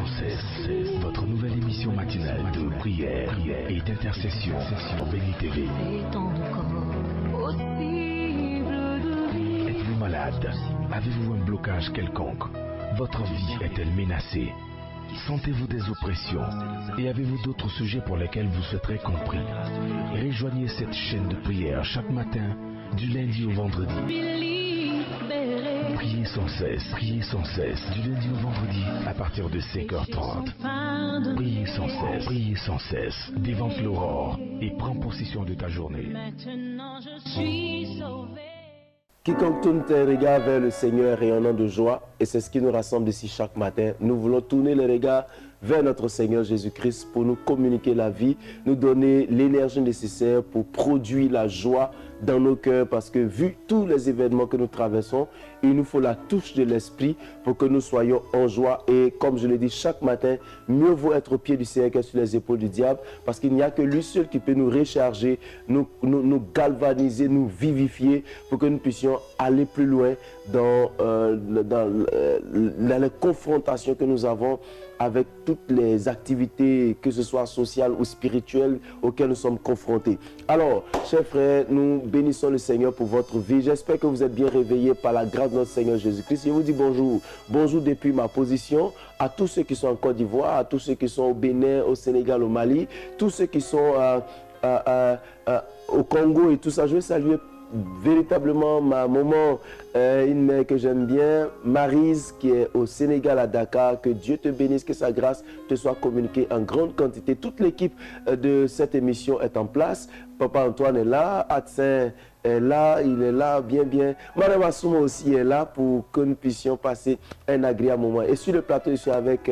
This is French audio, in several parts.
116, votre nouvelle émission matinale de prière et d'intercession sur Béni TV. Êtes-vous malade? Avez-vous un blocage quelconque? Votre vie est-elle menacée? Sentez-vous des oppressions? Et avez-vous d'autres sujets pour lesquels vous souhaiterez compris? Rejoignez cette chaîne de prière chaque matin, du lundi au vendredi. Priez sans cesse, du lundi au vendredi à partir de 5h30. Priez sans cesse, dévante l'aurore et prends possession de ta journée. Maintenant je suis sauvé. Quiconque tourne tes regards vers le Seigneur rayonnant de joie, et c'est ce qui nous rassemble ici chaque matin. Nous voulons tourner les regards vers notre Seigneur Jésus-Christ pour nous communiquer la vie, nous donner l'énergie nécessaire pour produire la joie dans nos cœurs, parce que vu tous les événements que nous traversons, il nous faut la touche de l'Esprit pour que nous soyons en joie. Et comme je le dis chaque matin, mieux vaut être au pied du Seigneur que sur les épaules du diable, parce qu'il n'y a que lui seul qui peut nous recharger, nous galvaniser, nous vivifier pour que nous puissions aller plus loin dans les confrontations que nous avons avec toutes les activités, que ce soit sociales ou spirituelles, auxquelles nous sommes confrontés. Alors, chers frères, nous bénissons le Seigneur pour votre vie. J'espère que vous êtes bien réveillés par la grâce de notre Seigneur Jésus-Christ. Je vous dis bonjour. Bonjour depuis ma position à tous ceux qui sont en Côte d'Ivoire, à tous ceux qui sont au Bénin, au Sénégal, au Mali, tous ceux qui sont au Congo et tout ça. Je veux saluer véritablement ma maman, une mère que j'aime bien, Maryse, qui est au Sénégal à Dakar. Que Dieu te bénisse, que sa grâce te soit communiquée en grande quantité. Toute l'équipe de cette émission est en place. Papa Antoine est là, Atsin est là, il est là, bien. Madame Assouma aussi est là pour que nous puissions passer un agréable moment. Et sur le plateau, je suis avec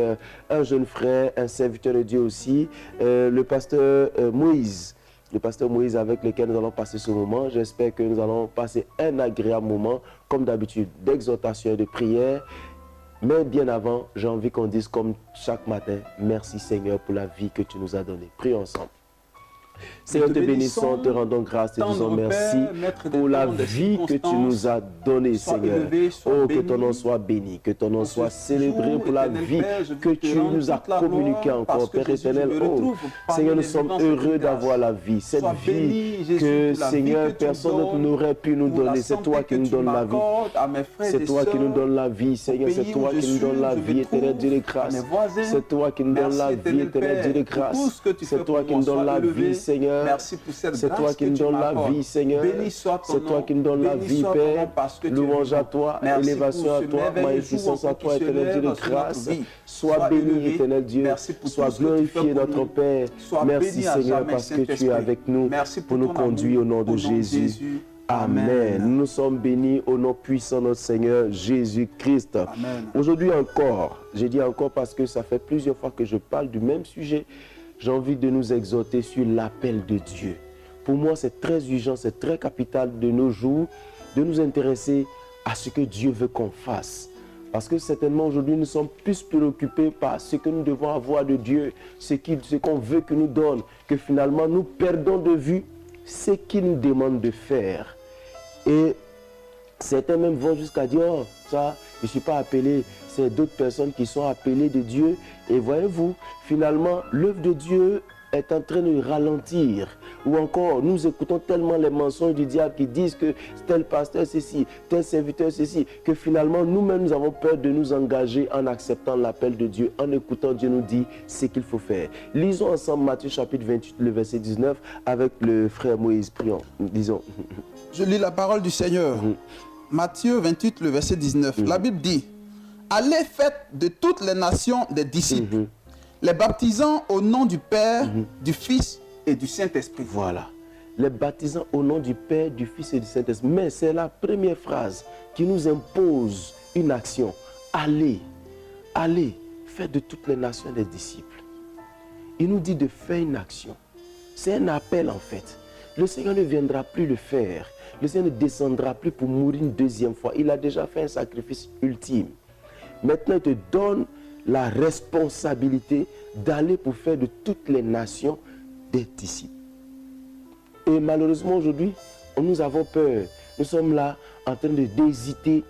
un jeune frère, un serviteur de Dieu aussi, le pasteur Moïse. Le pasteur Moïse avec lequel nous allons passer ce moment. J'espère que nous allons passer un agréable moment, comme d'habitude, d'exhortation et de prière. Mais bien avant, j'ai envie qu'on dise comme chaque matin, merci Seigneur pour la vie que tu nous as donnée. Prions ensemble. Seigneur, te bénissons, te rendons grâce, te disons merci pour la vie que tu nous as donnée, Seigneur. Oh, que ton nom soit béni, que ton nom soit célébré pour la vie que tu nous as communiquée encore, Père éternel. Oh, Seigneur, nous sommes heureux d'avoir la vie, cette vie que, Seigneur, personne d'autre n'aurait pu nous donner. C'est toi qui nous donnes la vie. C'est toi qui nous donnes la vie, Seigneur. C'est toi qui nous donnes la vie, éternel Dieu de grâce. C'est toi qui nous donnes la vie, éternel Dieu de grâce. C'est toi qui nous donnes la vie, Seigneur. Merci pour cette c'est toi qui nous donnes la vie, Seigneur. C'est toi qui nous donnes la vie, Père. Louange à toi, élévation à toi, magnificence à toi, éternel Dieu de grâce. Sois béni, éternel Dieu. Sois glorifié, notre Père. Merci, Seigneur, parce que tu es avec nous pour nous conduire au nom de Jésus. Amen. Nous sommes bénis au nom puissant de notre Seigneur Jésus-Christ. Aujourd'hui encore, je dis encore parce que ça fait plusieurs fois que je parle du même sujet. J'ai envie de nous exhorter sur l'appel de Dieu. Pour moi, c'est très urgent, c'est très capital de nos jours de nous intéresser à ce que Dieu veut qu'on fasse. Parce que certainement aujourd'hui, nous sommes plus préoccupés par ce que nous devons avoir de Dieu, ce qu'on veut qu'il nous donne, que finalement nous perdons de vue ce qu'il nous demande de faire. Et certains même vont jusqu'à dire, oh, ça, je ne suis pas appelé. C'est d'autres personnes qui sont appelées de Dieu. Et voyez-vous, finalement, l'œuvre de Dieu est en train de ralentir. Ou encore, nous écoutons tellement les mensonges du diable qui disent que tel pasteur ceci, tel serviteur ceci, que finalement, nous-mêmes, nous avons peur de nous engager en acceptant l'appel de Dieu, en écoutant Dieu nous dit ce qu'il faut faire. Lisons ensemble Matthieu chapitre 28, le verset 19, avec le frère Moïse. Prions, disons. Je lis la parole du Seigneur. Matthieu 28, le verset 19. La Bible dit, allez, faites de toutes les nations des disciples, les baptisant au nom du Père, du Fils et du Saint-Esprit. Voilà. Les baptisant au nom du Père, du Fils et du Saint-Esprit. Mais c'est la première phrase qui nous impose une action. Allez, allez, faites de toutes les nations des disciples. Il nous dit de faire une action. C'est un appel en fait. Le Seigneur ne viendra plus le faire. Le Seigneur ne descendra plus pour mourir une deuxième fois. Il a déjà fait un sacrifice ultime. Maintenant, il te donne la responsabilité d'aller pour faire de toutes les nations des disciples. Et malheureusement, aujourd'hui, nous avons peur. Nous sommes là en train d'hésiter.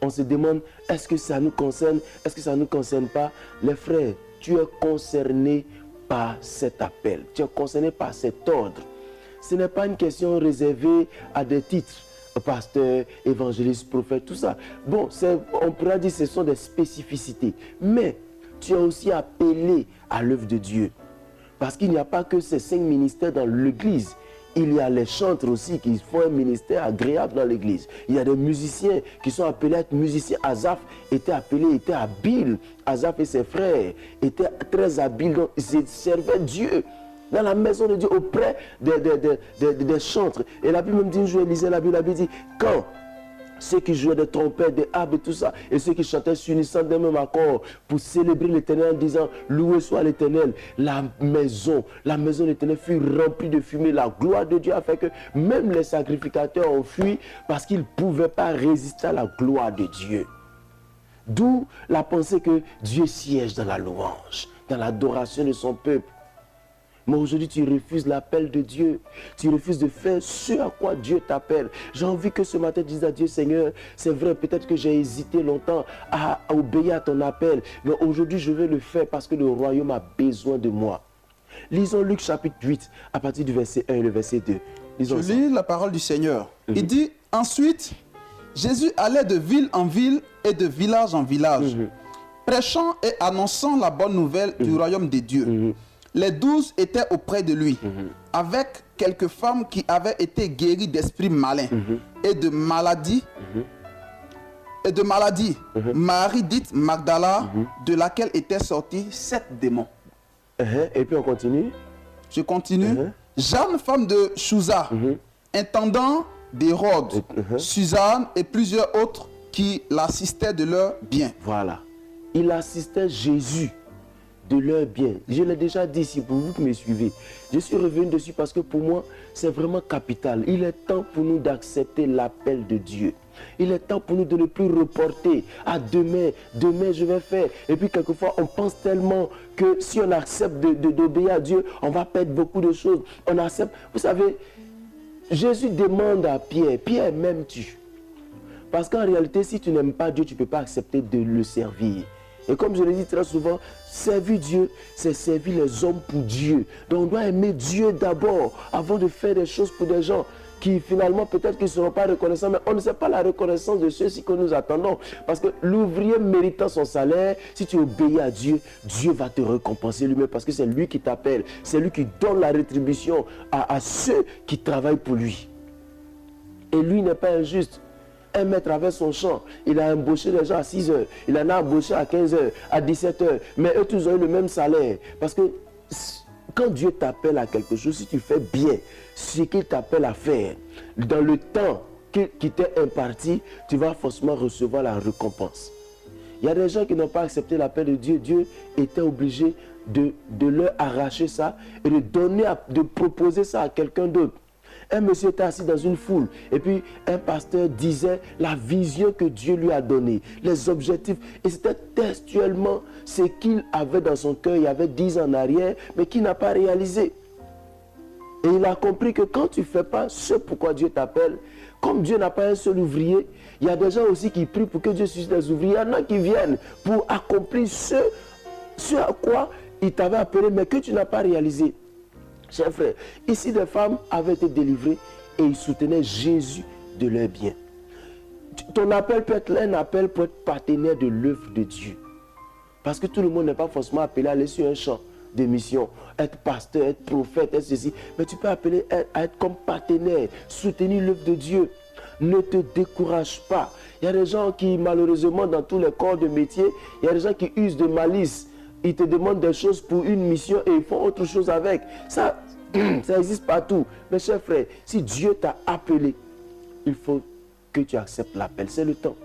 On se demande, est-ce que ça nous concerne? Est-ce que ça ne nous concerne pas? Les frères, tu es concerné par cet appel, tu es concerné par cet ordre. Ce n'est pas une question réservée à des titres, pasteur, évangéliste, prophète, tout ça. Bon, on pourra dire que ce sont des spécificités, mais tu es aussi appelé à l'œuvre de Dieu. Parce qu'il n'y a pas que ces 5 ministères dans l'église. Il y a les chantres aussi qui font un ministère agréable dans l'église. Il y a des musiciens qui sont appelés à être musiciens. Asaph était habile. Asaph et ses frères étaient très habiles. Donc, ils servaient Dieu dans la maison de Dieu auprès des chantres. Et la Bible même dit, je lisais la Bible dit, quand ceux qui jouaient des trompettes, des harpes et tout ça, et ceux qui chantaient s'unissant d'un même accord pour célébrer l'Éternel en disant loué soit l'Éternel, la maison de l'Éternel fut remplie de fumée. La gloire de Dieu a fait que même les sacrificateurs ont fui parce qu'ils ne pouvaient pas résister à la gloire de Dieu. D'où la pensée que Dieu siège dans la louange, dans l'adoration de son peuple. Mais aujourd'hui, tu refuses l'appel de Dieu. Tu refuses de faire ce à quoi Dieu t'appelle. J'ai envie que ce matin, tu dises à Dieu, Seigneur, c'est vrai, peut-être que j'ai hésité longtemps à obéir à ton appel. Mais aujourd'hui, je vais le faire parce que le royaume a besoin de moi. Lisons Luc chapitre 8, à partir du verset 1 et le verset 2. Je lis la parole du Seigneur. Il dit, ensuite, Jésus allait de ville en ville et de village en village, prêchant et annonçant la bonne nouvelle du royaume des dieux. Les 12 étaient auprès de lui, avec quelques femmes qui avaient été guéries d'esprits malins et de maladies. Marie dite Magdala, de laquelle étaient sortis 7 démons. Et puis on continue. Je continue. Jeanne, femme de Chouza, intendant d'Hérode, Suzanne et plusieurs autres qui l'assistaient de leurs biens. Voilà. Il assistait Jésus de leur bien. Je l'ai déjà dit ici pour vous qui me suivez. Je suis revenu dessus parce que pour moi, c'est vraiment capital. Il est temps pour nous d'accepter l'appel de Dieu. Il est temps pour nous de ne plus reporter à demain. Demain, je vais faire. Et puis, quelquefois, on pense tellement que si on accepte d'obéir à Dieu, on va perdre beaucoup de choses. On accepte. Vous savez, Jésus demande à Pierre, Pierre, m'aimes-tu? Parce qu'en réalité, si tu n'aimes pas Dieu, tu ne peux pas accepter de le servir. Et comme je le dis très souvent, servir Dieu, c'est servir les hommes pour Dieu. Donc on doit aimer Dieu d'abord, avant de faire des choses pour des gens qui finalement peut-être qu'ils ne seront pas reconnaissants, mais on ne sait pas la reconnaissance de ceux-ci que nous attendons. Parce que l'ouvrier méritant son salaire, si tu obéis à Dieu, Dieu va te récompenser lui-même parce que c'est lui qui t'appelle, c'est lui qui donne la rétribution à ceux qui travaillent pour lui. Et lui n'est pas injuste. Un maître avec son champ, il a embauché les gens à 6 heures, il en a embauché à 15 heures, à 17 heures, mais eux tous ont eu le même salaire. Parce que quand Dieu t'appelle à quelque chose, si tu fais bien ce qu'il t'appelle à faire, dans le temps qui t'est imparti, tu vas forcément recevoir la récompense. Il y a des gens qui n'ont pas accepté l'appel de Dieu. Dieu était obligé de leur arracher ça et de proposer ça à quelqu'un d'autre. Un monsieur était assis dans une foule et puis un pasteur disait la vision que Dieu lui a donnée, les objectifs. Et c'était textuellement ce qu'il avait dans son cœur, il y avait 10 ans en arrière, mais qu'il n'a pas réalisé. Et il a compris que quand tu ne fais pas ce pourquoi Dieu t'appelle, comme Dieu n'a pas un seul ouvrier, il y a des gens aussi qui prient pour que Dieu suscite des ouvriers. Il y en a qui viennent pour accomplir ce à quoi il t'avait appelé, mais que tu n'as pas réalisé. Chers frères, ici des femmes avaient été délivrées et ils soutenaient Jésus de leur bien. Ton appel peut être un appel pour être partenaire de l'œuvre de Dieu. Parce que tout le monde n'est pas forcément appelé à aller sur un champ de mission, être pasteur, être prophète, être ceci. Mais tu peux appeler à être comme partenaire, soutenir l'œuvre de Dieu. Ne te décourage pas. Il y a des gens qui, malheureusement, dans tous les corps de métier, il y a des gens qui usent de malice. Ils te demandent des choses pour une mission et ils font autre chose avec. Ça existe partout. Mais chers frères, si Dieu t'a appelé, il faut que tu acceptes l'appel. C'est le temps.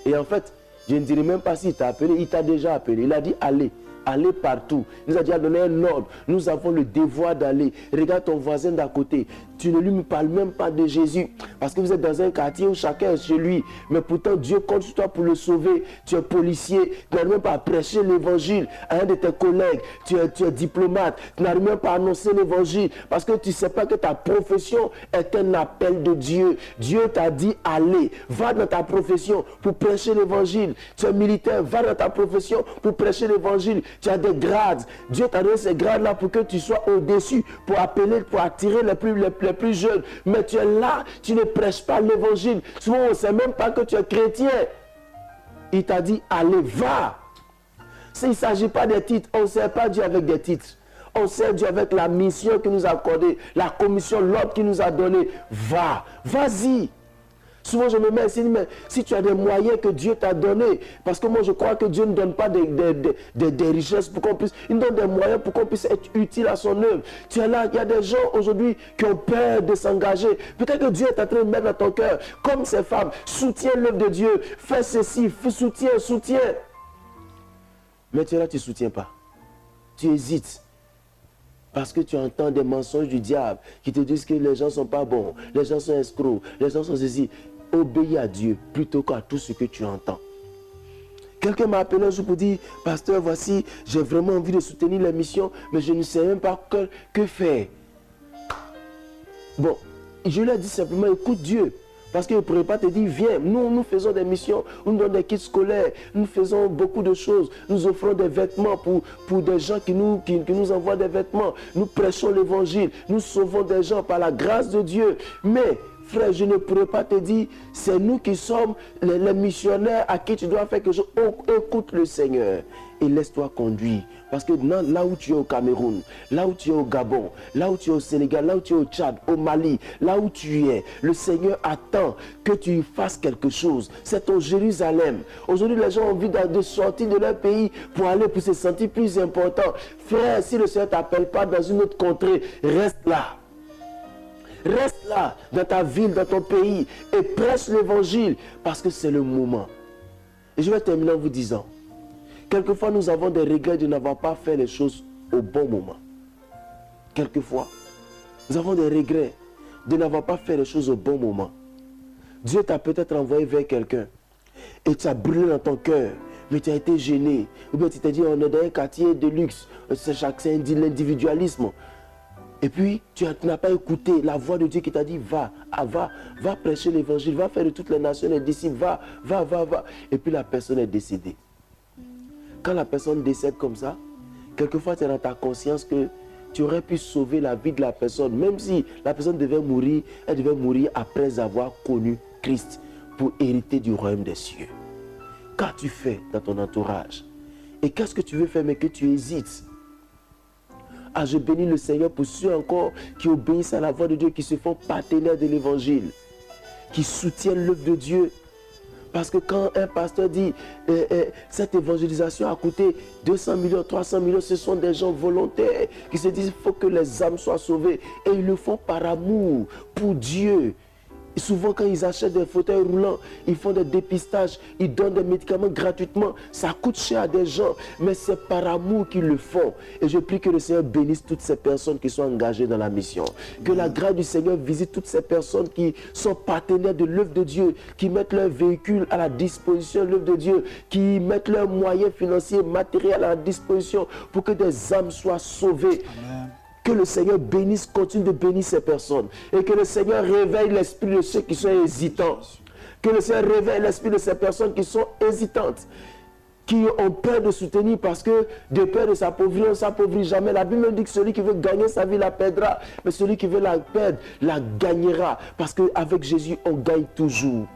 Et en fait, je ne dirais même pas s'il t'a appelé, il t'a déjà appelé. Il a dit allez. aller partout. Il nous a déjà donné un ordre. Nous avons le devoir d'aller. Regarde ton voisin d'à côté. Tu ne lui parles même pas de Jésus. Parce que vous êtes dans un quartier où chacun est chez lui. Mais pourtant, Dieu compte sur toi pour le sauver. Tu es policier. Tu n'arrives même pas à prêcher l'évangile à un de tes collègues. Tu es diplomate. Tu n'arrives même pas à annoncer l'évangile. Parce que tu ne sais pas que ta profession est un appel de Dieu. Dieu t'a dit, allez, va dans ta profession pour prêcher l'évangile. Tu es militaire, va dans ta profession pour prêcher l'évangile. Tu as des grades. Dieu t'a donné ces grades-là pour que tu sois au-dessus, pour appeler, pour attirer les plus jeunes. Mais tu es là, tu ne prêches pas l'évangile. Souvent, on ne sait même pas que tu es chrétien. Il t'a dit, allez, va. S'il ne s'agit pas des titres, on ne sert pas Dieu avec des titres. On sert Dieu avec la mission qu'il nous a accordée, la commission, l'ordre qu'il nous a donné. Va, vas-y. Souvent, je me mets ici, mais si tu as des moyens que Dieu t'a donnés, parce que moi, je crois que Dieu ne donne pas des richesses pour qu'on puisse, il donne des moyens pour qu'on puisse être utile à son œuvre. Tu es là, il y a des gens aujourd'hui qui ont peur de s'engager. Peut-être que Dieu est en train de mettre dans ton cœur, comme ces femmes, soutiens l'œuvre de Dieu, fais ceci, soutiens. Mais tu es là, tu ne soutiens pas. Tu hésites. Parce que tu entends des mensonges du diable qui te disent que les gens ne sont pas bons, les gens sont escrocs, les gens sont ceci. Obéis à Dieu plutôt qu'à tout ce que tu entends. Quelqu'un m'a appelé un jour pour dire, pasteur, voici, j'ai vraiment envie de soutenir la mission, mais je ne sais même pas que faire. Bon, je lui ai dit simplement, écoute Dieu. Parce qu'il ne pourrait pas te dire, viens, nous faisons des missions, nous donnons des kits scolaires, nous faisons beaucoup de choses, nous offrons des vêtements pour des gens qui nous envoient des vêtements, nous prêchons l'évangile, nous sauvons des gens par la grâce de Dieu. Mais, frère, je ne pourrais pas te dire, c'est nous qui sommes les missionnaires à qui tu dois faire quelque chose. Écoute le Seigneur et laisse-toi conduire. Parce que là où tu es au Cameroun, là où tu es au Gabon, là où tu es au Sénégal, là où tu es au Tchad, au Mali, là où tu es, le Seigneur attend que tu fasses quelque chose. C'est ton Jérusalem. Aujourd'hui, les gens ont envie de sortir de leur pays pour se sentir plus important. Frère, si le Seigneur ne t'appelle pas dans une autre contrée, reste là. Reste là, dans ta ville, dans ton pays, et prêche l'évangile, parce que c'est le moment. Et je vais terminer en vous disant, quelquefois nous avons des regrets de n'avoir pas fait les choses au bon moment. Quelquefois, nous avons des regrets de n'avoir pas fait les choses au bon moment. Dieu t'a peut-être envoyé vers quelqu'un, et tu as brûlé dans ton cœur, mais tu as été gêné. Ou bien tu t'es dit, on est dans un quartier de luxe, c'est l'individualisme. Et puis, tu n'as pas écouté la voix de Dieu qui t'a dit, va prêcher l'évangile, va faire de toutes les nations des disciples, va. Et puis la personne est décédée. Quand la personne décède comme ça, quelquefois tu es dans ta conscience que tu aurais pu sauver la vie de la personne, même si la personne devait mourir, elle devait mourir après avoir connu Christ pour hériter du royaume des cieux. Qu'as-tu fait dans ton entourage? Et qu'est-ce que tu veux faire mais que tu hésites? Ah, je bénis le Seigneur pour ceux encore qui obéissent à la voix de Dieu, qui se font partenaires de l'évangile, qui soutiennent l'œuvre de Dieu. Parce que quand un pasteur dit cette évangélisation a coûté 200 millions, 300 millions, ce sont des gens volontaires qui se disent qu'il faut que les âmes soient sauvées. Et ils le font par amour, pour Dieu. Et souvent quand ils achètent des fauteuils roulants, ils font des dépistages, ils donnent des médicaments gratuitement. Ça coûte cher à des gens, mais c'est par amour qu'ils le font. Et je prie que le Seigneur bénisse toutes ces personnes qui sont engagées dans la mission. Que la grâce du Seigneur visite toutes ces personnes qui sont partenaires de l'œuvre de Dieu, qui mettent leur véhicule à la disposition de l'œuvre de Dieu, qui mettent leurs moyens financiers, matériels à la disposition pour que des âmes soient sauvées. Amen. Que le Seigneur bénisse, continue de bénir ces personnes. Et que le Seigneur réveille l'esprit de ceux qui sont hésitants. Que le Seigneur réveille l'esprit de ces personnes qui sont hésitantes, qui ont peur de soutenir parce que de peur de s'appauvrir, on ne s'appauvrit jamais. La Bible dit que celui qui veut gagner sa vie la perdra, mais celui qui veut la perdre la gagnera. Parce qu'avec Jésus, on gagne toujours.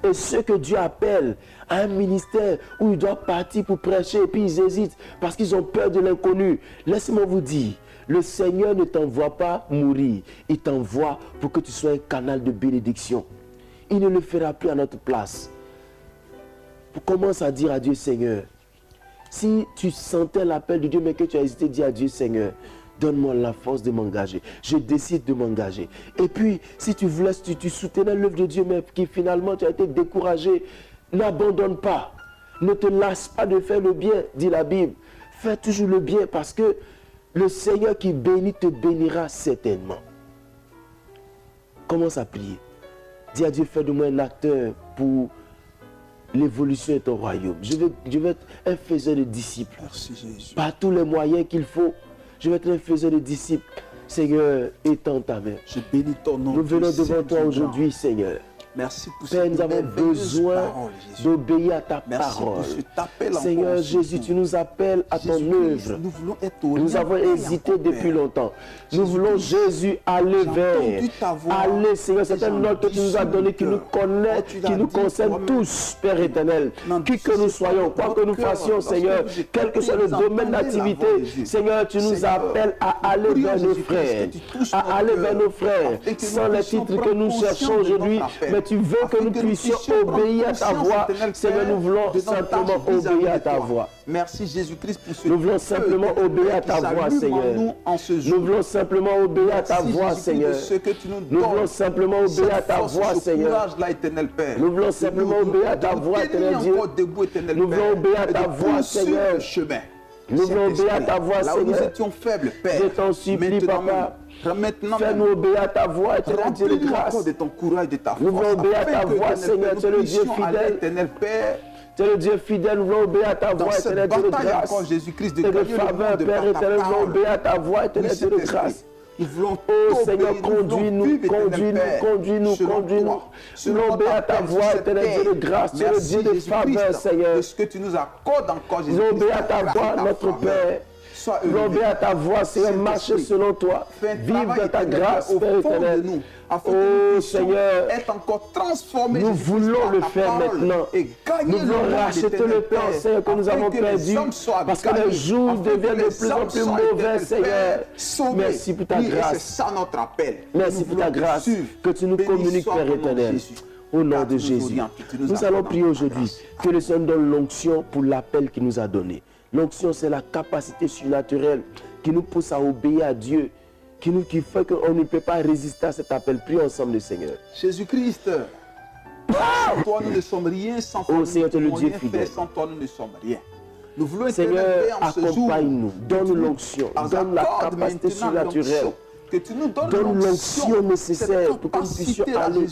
Et ceux que Dieu appelle à un ministère où ils doivent partir pour prêcher et puis ils hésitent parce qu'ils ont peur de l'inconnu. Laissez-moi vous dire, le Seigneur ne t'envoie pas mourir. Il t'envoie pour que tu sois un canal de bénédiction. Il ne le fera plus à notre place. Commence à dire à Dieu, Seigneur, si tu sentais l'appel de Dieu mais que tu as hésité, dis à Dieu, Seigneur, donne-moi la force de m'engager. Je décide de m'engager. Et puis, si tu voulais, tu soutenais l'œuvre de Dieu, mais qui finalement tu as été découragé, n'abandonne pas. Ne te lasse pas de faire le bien, dit la Bible. Fais toujours le bien parce que le Seigneur qui bénit te bénira certainement. Commence à prier. Dis à Dieu, fais de moi un acteur pour l'évolution de ton royaume. Je vais être un faiseur de disciples. Merci Jésus. Par tous les moyens qu'il faut, je vais être un faiseur de disciples. Seigneur, étends ta main. Je bénis ton nom. Nous venons devant toi aujourd'hui, Seigneur. Merci pour Père, nous avons besoin d'obéir à ta parole. Seigneur Jésus, tu nous appelles à ton œuvre. Nous avons hésité depuis longtemps. Nous voulons, Jésus, aller vers. Aller, Seigneur, c'est un ordre que tu nous as donné qui nous connaît, qui nous concerne tous, Père éternel. Qui que nous soyons, quoi que nous fassions, Seigneur, quel que soit le domaine d'activité, Seigneur, tu nous appelles à aller vers nos frères. À aller vers nos frères. Sans les titres que nous cherchons aujourd'hui, mais tu veux que nous puissions obéir à ta voix. Seigneur, nous voulons simplement obéir à ta voix. Merci Jésus-Christ pour ce Nous voulons simplement obéir à ta voix, Seigneur. Nous voulons simplement obéir à ta voix, Seigneur. Nous voulons simplement obéir à ta voix, Seigneur. Nous voulons simplement obéir à ta voix, éternel Dieu. Nous voulons obéir à ta voix, Seigneur. Nous voulons obéir à ta voix, Seigneur. Nous étions faibles, Père. Je t'en supplie, Papa. Fais-nous obéir à ta voix, éternel Dieu de grâce. De ton courage, de ta force. Nous voulons obéir à ta voix, Seigneur. Tu es le Dieu fidèle. Tu es le Dieu fidèle. Nous voulons obéir à ta voix, éternel Dieu de grâce. Et de faveur, Père éternel. Nous voulons obéir à ta voix, éternel Dieu de grâce. Oh Seigneur, conduis-nous, conduis-nous, conduis-nous, conduis-nous. Nous voulons obéir à ta voix, éternel Dieu de grâce. Tu es le Dieu de faveur, Seigneur. Nous voulons obéir à ta voix, notre Père. Nous voulons obéir à ta voix, Seigneur, marcher selon toi. Vive dans ta grâce, Père éternel. Oh Seigneur, nous voulons le faire maintenant. Nous voulons racheter le temps, Seigneur, que nous avons perdu. Parce que les jours deviennent de plus en plus mauvais, Seigneur. Merci pour ta grâce. Merci pour ta grâce que tu nous communiques, Père éternel. Au nom de Jésus. Nous allons prier aujourd'hui que le Seigneur donne l'onction pour l'appel qu'il nous a donné. L'onction, c'est la capacité surnaturelle qui nous pousse à obéir à Dieu, qui fait qu'on ne peut pas résister à cet appel. Prions ensemble le Seigneur. Jésus-Christ, sans toi nous ne sommes rien, sans toi Seigneur, tu es le Dieu fidèle. Sans toi nous ne sommes rien. Nous voulons Seigneur, accompagne-nous, donne l'onction, donne la capacité surnaturelle. Que tu nous donne l'onction nécessaire pour que nous puissions aller.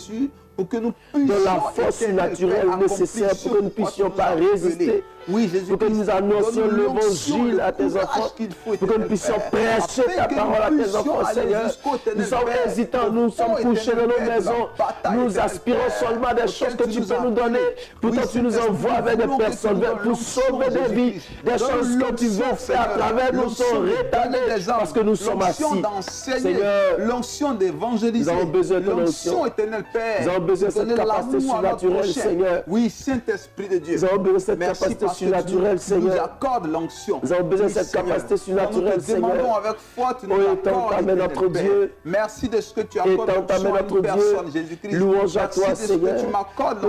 Pour que nous puissions de la force naturelle nécessaire pour que nous ne puissions pas résister. Pour que nous annoncions l'évangile à tes enfants. Pour que nous puissions prêcher ta parole à tes enfants, Seigneur. Nous sommes hésitants, nous sommes couchés dans nos maisons. Nous aspirons seulement à des choses que tu peux nous donner. Pourtant, tu nous envoies avec des personnes pour sauver des vies. Des choses que tu veux faire à travers nous sont rétablis parce que nous sommes assis. Seigneur, l'onction d'évangéliser, nous avons besoin de l'onction éternelle Père. Nous avons besoin de cette capacité surnaturelle, Seigneur. Oui, Saint-Esprit de Dieu. Nous avons besoin de cette capacité surnaturelle, Seigneur. Nous accorde l'onction. Nous avons besoin de cette capacité surnaturelle, Seigneur. Nous demandons avec foi, tu nous accordes, notre Dieu. Merci de ce que tu accordes l'onction à une personne, Jésus-Christ. Louange à toi, Seigneur.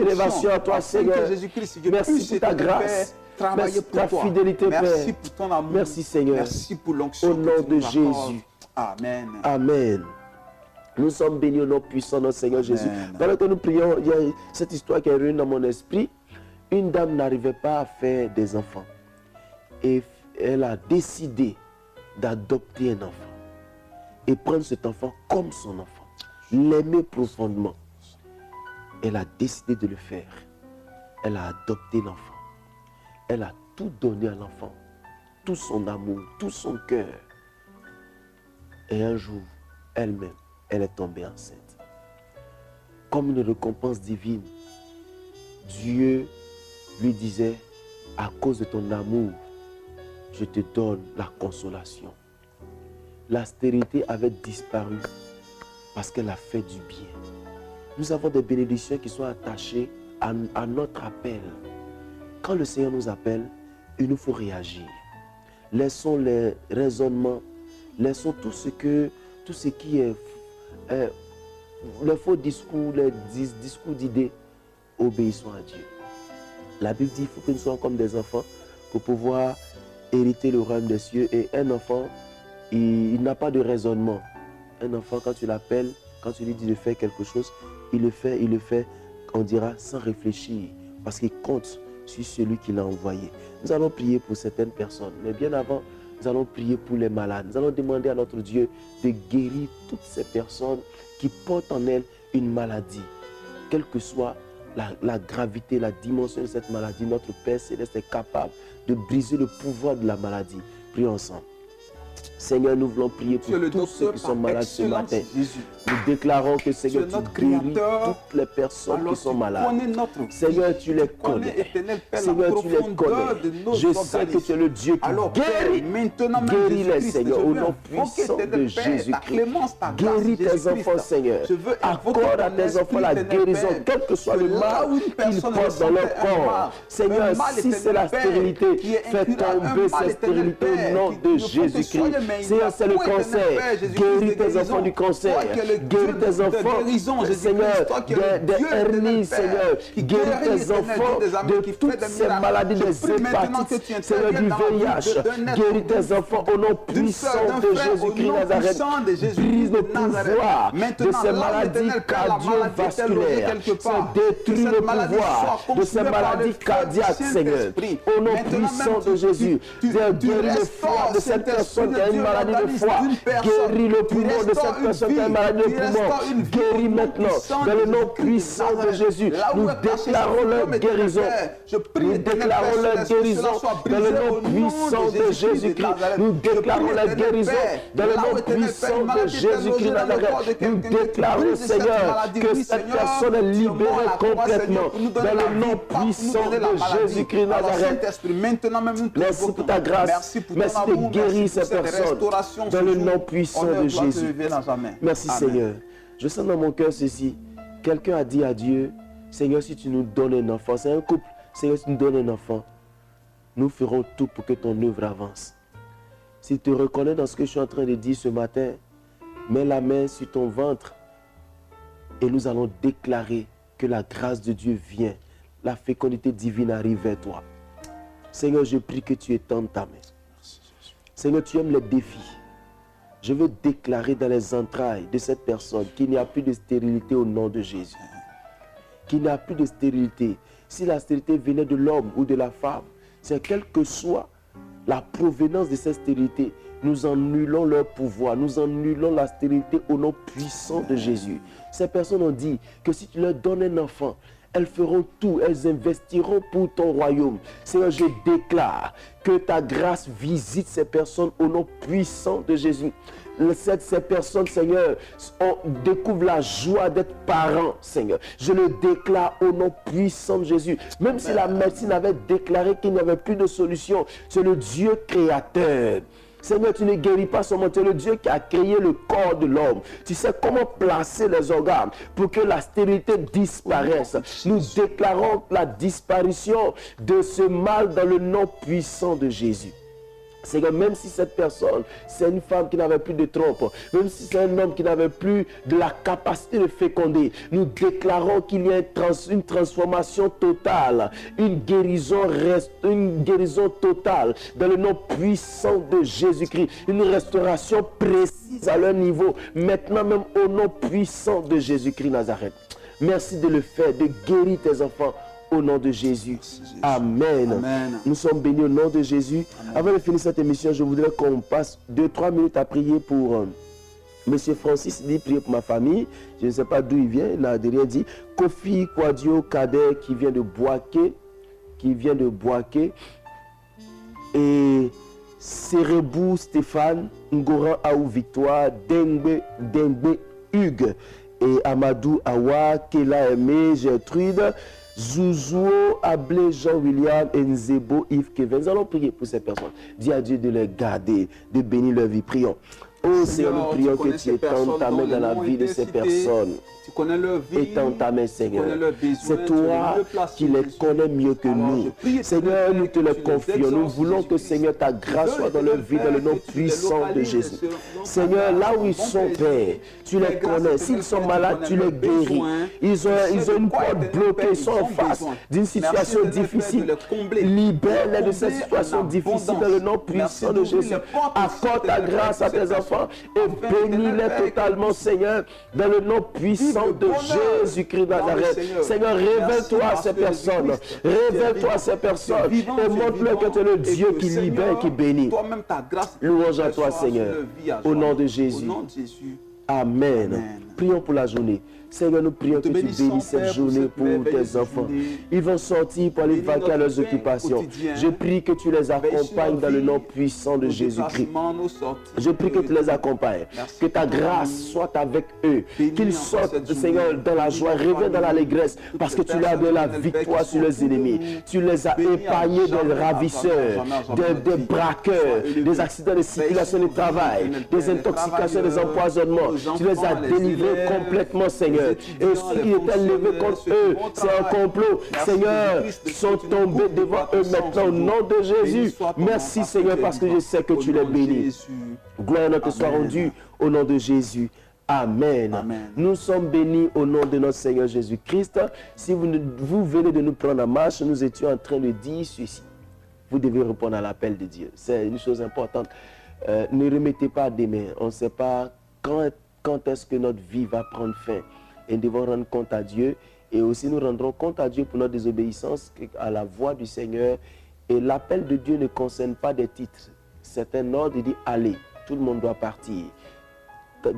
Élévation à toi, Seigneur. Merci pour ta grâce. Merci pour ta fidélité, Père. Merci pour ton amour. Merci, Seigneur. Merci pour l'onction. Au nom de Jésus. Amen. Amen. Nous sommes bénis au nom puissant de notre Seigneur Jésus. Pendant que nous prions, il y a cette histoire qui est revenue dans mon esprit. Une dame n'arrivait pas à faire des enfants. Et elle a décidé d'adopter un enfant. Et prendre cet enfant comme son enfant. L'aimer profondément. Elle a décidé de le faire. Elle a adopté l'enfant. Elle a tout donné à l'enfant. Tout son amour, tout son cœur. Et un jour, elle-même, elle est tombée enceinte. Comme une récompense divine, Dieu lui disait, à cause de ton amour, je te donne la consolation. L'austérité avait disparu parce qu'elle a fait du bien. Nous avons des bénédictions qui sont attachées à notre appel. Quand le Seigneur nous appelle, il nous faut réagir. Laissons les raisonnements, laissons tout ce qui est les faux discours, les discours d'idées, obéissons à Dieu. La Bible dit qu'il faut que nous soyons comme des enfants pour pouvoir hériter le royaume des cieux. Et un enfant, il n'a pas de raisonnement. Un enfant, quand tu l'appelles, quand tu lui dis de faire quelque chose, il le fait, on dira, sans réfléchir. Parce qu'il compte sur celui qui l'a envoyé. Nous allons prier pour certaines personnes, mais bien avant, nous allons prier pour les malades. Nous allons demander à notre Dieu de guérir toutes ces personnes qui portent en elles une maladie. Quelle que soit la gravité, la dimension de cette maladie, notre Père Céleste est capable de briser le pouvoir de la maladie. Prions ensemble. Seigneur, nous voulons prier pour tous ceux qui sont malades ce matin. Nous déclarons que Seigneur, tu guéris toutes les personnes qui sont malades. Seigneur, tu les connais. Seigneur, tu les connais. Je sais que tu es le Dieu qui guérit. Guéris-les, Seigneur, au nom puissant de Jésus-Christ. Guéris tes enfants, Seigneur. Accorde à tes enfants la guérison, quel que soit le mal qu'ils portent dans leur corps. Seigneur, si c'est la stérilité, fais tomber cette stérilité au nom de Jésus-Christ. Seigneur, c'est le cancer. Guéris tes enfants du cancer. Guéris tes enfants, Seigneur, des hernies, Seigneur. Guéris tes enfants de toutes ces maladies, des hépatites, Seigneur, du VIH. Guéris tes enfants au nom puissant de Jésus-Christ Nazareth. Brise le pouvoir de ces maladies cardiovasculaires. Détruis le pouvoir de ces maladies cardiaques, Seigneur. Au nom puissant de Jésus. Guéris le foie de cette personne qui a une maladie de foie. Guéris le poumon de cette personne qui a une maladie de poumon. Guéris maintenant. Dans le nom puissant de Jésus. Nous déclarons leur guérison. Nous déclarons leur guérison. Dans le nom puissant de Jésus-Christ. Nous déclarons la guérison. Dans le nom puissant de Jésus-Christ Nazareth. Nous déclarons, Seigneur, que cette personne est libérée complètement. Dans le nom puissant de Jésus-Christ Nazareth. Merci pour ta grâce. Merci de guérir ces personnes. Dans le nom puissant de Jésus. Merci Seigneur. Je sens dans mon cœur ceci. Quelqu'un a dit à Dieu, Seigneur, si tu nous donnes un enfant, c'est un couple, Seigneur, si tu nous donnes un enfant, nous ferons tout pour que ton œuvre avance. S'il te reconnaît dans ce que je suis en train de dire ce matin, mets la main sur ton ventre et nous allons déclarer que la grâce de Dieu vient. La fécondité divine arrive vers toi. Seigneur, je prie que tu étendes ta main. Seigneur, tu aimes les défis. Je veux déclarer dans les entrailles de cette personne qu'il n'y a plus de stérilité au nom de Jésus. Qu'il n'y a plus de stérilité. Si la stérilité venait de l'homme ou de la femme, c'est quelle que soit la provenance de cette stérilité, nous annulons leur pouvoir, nous annulons la stérilité au nom puissant de Jésus. Ces personnes ont dit que si tu leur donnes un enfant, elles feront tout, elles investiront pour ton royaume. Seigneur, je déclare que ta grâce visite ces personnes au nom puissant de Jésus. Ces personnes, Seigneur, découvrent la joie d'être parents, Seigneur. Je le déclare au nom puissant de Jésus. Même si la médecine avait déclaré qu'il n'y avait plus de solution, c'est le Dieu créateur. Seigneur, tu ne guéris pas seulement, tu es le Dieu qui a créé le corps de l'homme. Tu sais comment placer les organes pour que la stérilité disparaisse. Nous déclarons la disparition de ce mal dans le nom puissant de Jésus. Seigneur, même si cette personne, c'est une femme qui n'avait plus de trompe, même si c'est un homme qui n'avait plus de la capacité de féconder, nous déclarons qu'il y a une transformation totale, une guérison totale dans le nom puissant de Jésus-Christ, une restauration précise à leur niveau, maintenant même au nom puissant de Jésus-Christ Nazareth. Merci de le faire, de guérir tes enfants. Au nom de Jésus. Amen. Amen. Nous sommes bénis au nom de Jésus. Amen. Avant de finir cette émission, je voudrais qu'on passe 2-3 minutes à prier pour Monsieur Francis. Il dit prier pour ma famille. Je ne sais pas d'où il vient. Il n'a rien dit. Kofi Kwadio Kader qui vient de Boaké. Et Serebou Stéphane. Ngoran Aou Victoire. Dengbe Hugues. Et Amadou Awa. Kela Aimé. Gertrude. Zouzou, Ablé, Jean-William, Nzebo, Yves, Kevin. Nous allons prier pour ces personnes. Dis à Dieu de les garder, de bénir leur vie. Prions. Oh Seigneur, nous prions que tu étendes ta main dans la vie de ces personnes. Tu connais leur vie. Étends ta main, Seigneur. C'est toi qui les connais mieux que nous. Seigneur, nous te les confions. Nous voulons que, Seigneur, ta grâce soit dans leur vie, dans le nom puissant de Jésus. Seigneur, là où ils sont, Père, tu les connais. S'ils sont malades, tu les guéris. Ils ont une porte bloquée, ils sont en face d'une situation difficile. Libère-les de cette situation difficile dans le nom puissant de Jésus. Accorde ta grâce à tes enfants et bénis-les totalement, Seigneur, dans le nom puissant sang de Jésus-Christ Nazareth. Seigneur, révèle-toi à ces personnes. Révèle-toi à ces personnes. Et montre-leur que tu es le Dieu qui libère, qui bénit. Louange à toi, Seigneur. Au nom de Jésus. Amen. Prions pour la journée. Seigneur, nous prions que tu bénisses cette journée pour tes enfants. Ils vont sortir pour aller vaquer à leurs occupations. Je prie que tu les accompagnes dans le nom puissant de Jésus-Christ. Je prie que tu les accompagnes. Que ta grâce soit avec eux. Qu'ils sortent, Seigneur, dans la joie, reviennent dans l'allégresse, parce que tu leur as donné la victoire sur les ennemis. Tu les as épargnés des ravisseurs, des braqueurs, des accidents de circulation de travail, des intoxications, des empoisonnements. Tu les as délivrés complètement, Seigneur. Et ceux qui étaient levés contre eux, c'est un complot. Seigneur, sont tombés devant eux maintenant au nom de Jésus. Merci, Seigneur, parce que je sais que tu les bénis. Gloire te soit rendue au nom de Jésus. Amen. Nous sommes bénis au nom de notre Seigneur Jésus-Christ. Si vous venez de nous prendre en marche, nous étions en train de dire ceci. Vous devez répondre à l'appel de Dieu. C'est une chose importante. Ne remettez pas des mains. On ne sait pas quand est-ce que notre vie va prendre fin. Et nous devons rendre compte à Dieu. Et aussi nous rendrons compte à Dieu pour notre désobéissance à la voix du Seigneur. Et l'appel de Dieu ne concerne pas des titres. C'est un ordre, il dit allez. Tout le monde doit partir.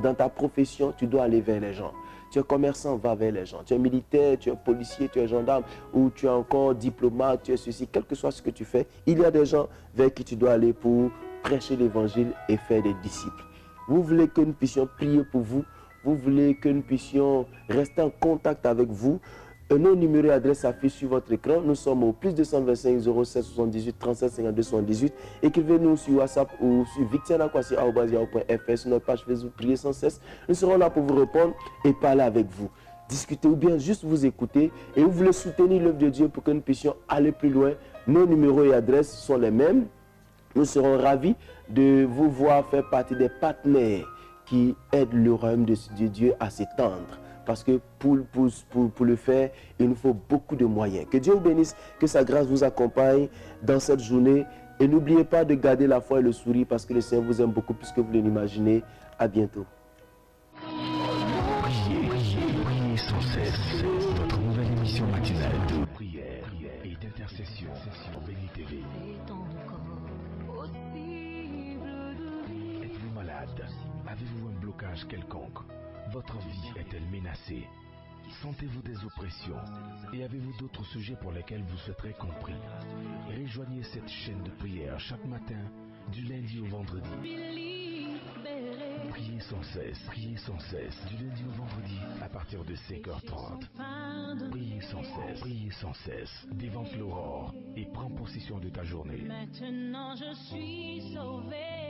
Dans ta profession, tu dois aller vers les gens. Tu es commerçant, va vers les gens. Tu es militaire, tu es policier, tu es gendarme, ou tu es encore diplomate, tu es ceci. Quel que soit ce que tu fais, il y a des gens vers qui tu dois aller pour prêcher l'évangile et faire des disciples. Vous voulez que nous puissions prier pour vous. Vous voulez que nous puissions rester en contact avec vous. Nos numéros et adresses s'affichent sur votre écran. Nous sommes au plus 225 07 78 37 52 78. Écrivez-nous sur WhatsApp ou sur victianakwasi@yahoo.fr, sur notre page Facebook Priez sans cesse. Nous serons là pour vous répondre et parler avec vous. Discuter ou bien juste vous écouter. Et vous voulez soutenir l'œuvre de Dieu pour que nous puissions aller plus loin. Nos numéros et adresses sont les mêmes. Nous serons ravis de vous voir faire partie des partenaires qui aident le royaume de Dieu à s'étendre. Parce que pour le faire, il nous faut beaucoup de moyens. Que Dieu vous bénisse, que sa grâce vous accompagne dans cette journée. Et n'oubliez pas de garder la foi et le sourire parce que le Seigneur vous aime beaucoup plus que vous l'imaginez. À bientôt. Priez sans cesse. Votre nouvelle émission matinale de prière et d'intercession sur Béni TV. Êtes-vous malade? Avez-vous un blocage quelconque? Votre vie est-elle menacée? Sentez-vous des oppressions? Et avez-vous d'autres sujets pour lesquels vous souhaiterez compris? Rejoignez cette chaîne de prière chaque matin, du lundi au vendredi. Priez sans cesse, du lundi au vendredi, à partir de 5h30. Priez sans cesse, dévance l'aurore et prends possession de ta journée. Maintenant je suis sauvé.